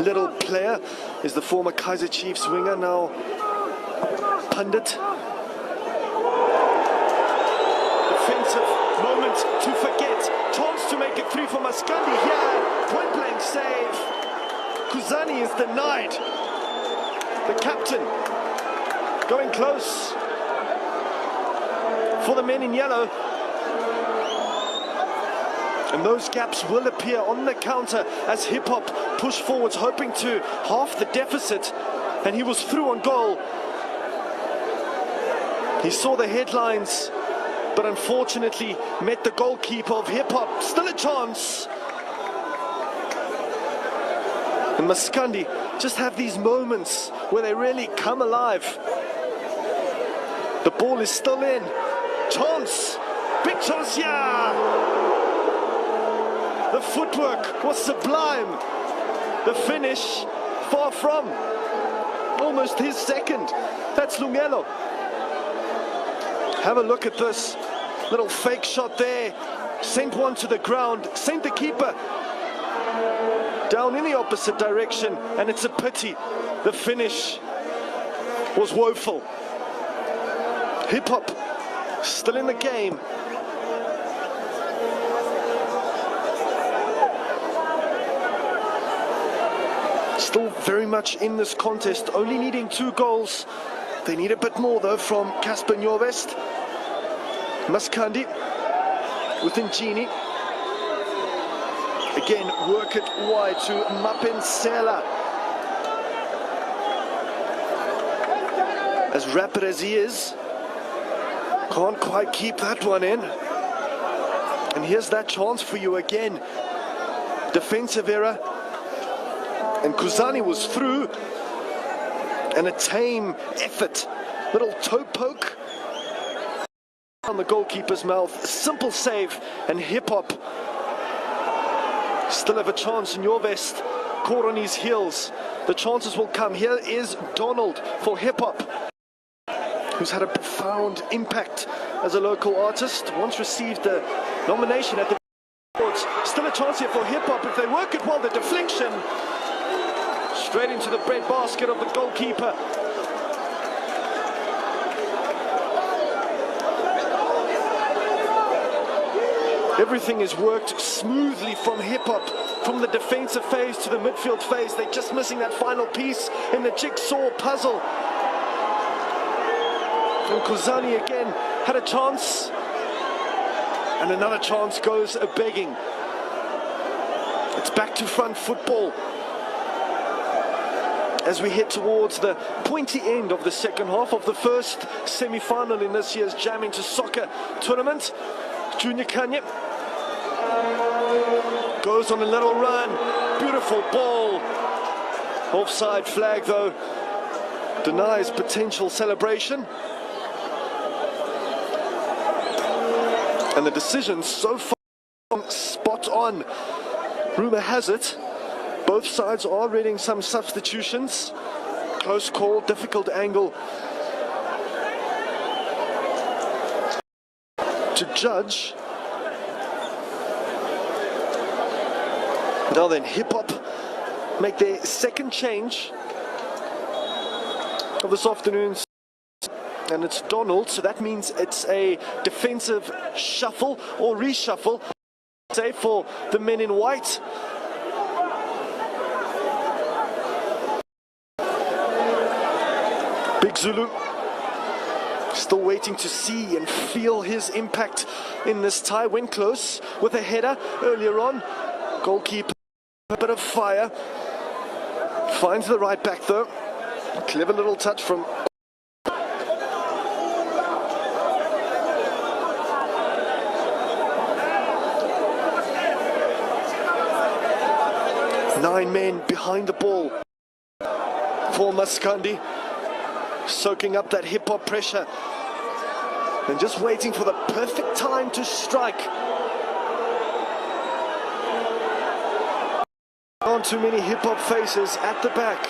little player is the former Kaizer Chiefs winger, now pundit. Defensive moment to forget. Chance to make it 3 for Maskandi here. Point blank save. Kuzani is denied. The captain going close for the men in yellow. And those gaps will appear on the counter as Hiph push forwards, hoping to half the deficit. And he was through on goal. He saw the headlines, but unfortunately met the goalkeeper of Hiph. Still a chance. And Maskandi just have these moments where they really come alive. The ball is still in. Chance. Big chance, yeah! The footwork was sublime. The finish, far from. Almost his second. That's Lungelo. Have a look at this. Little fake shot there. Sent one to the ground. Sent the keeper down in the opposite direction. And it's a pity. The finish was woeful. Hiph still in the game. Still very much in this contest, only needing 2 goals. They need a bit more though from Casper Njovest. Maskandi within Genie. Again, work it wide to Mapensela. As rapid as he is, can't quite keep that one in. And here's that chance for you again. Defensive error. And Kuzani was through, and a tame effort. Little toe poke on the goalkeeper's mouth. A simple save, and Hiph still have a chance in your vest. Caught on his heels. The chances will come. Here is Donald for Hiph, who's had a profound impact as a local artist. Once received a nomination at the awards. Still a chance here for Hiph if they work it well. The deflection. Straight into the breadbasket of the goalkeeper. Everything is worked smoothly from Hiph, from the defensive phase to the midfield phase. They're just missing that final piece in the jigsaw puzzle. And Kuzani again had a chance. And another chance goes a-begging. It's back to front football as we head towards the pointy end of the second half of the first semi-final in this year's Jam Into Soccer tournament. Junior Kanye goes on a little run. Beautiful ball. Offside flag though. Denies potential celebration. And the decision so far spot on. Rumour has it both sides are reading some substitutions. Close call, difficult angle to judge. Now then, Hiph make their second change of this afternoon. And it's Donald, so that means it's a defensive shuffle or reshuffle. Save for the men in white. Big Zulu still waiting to see and feel his impact in this tie. Went close with a header earlier on. Goalkeeper, a bit of fire. Finds the right back though. Clever little touch from 9 men behind the ball for Maskandi, soaking up that Hiph pressure and just waiting for the perfect time to strike. Not too many Hiph faces at the back.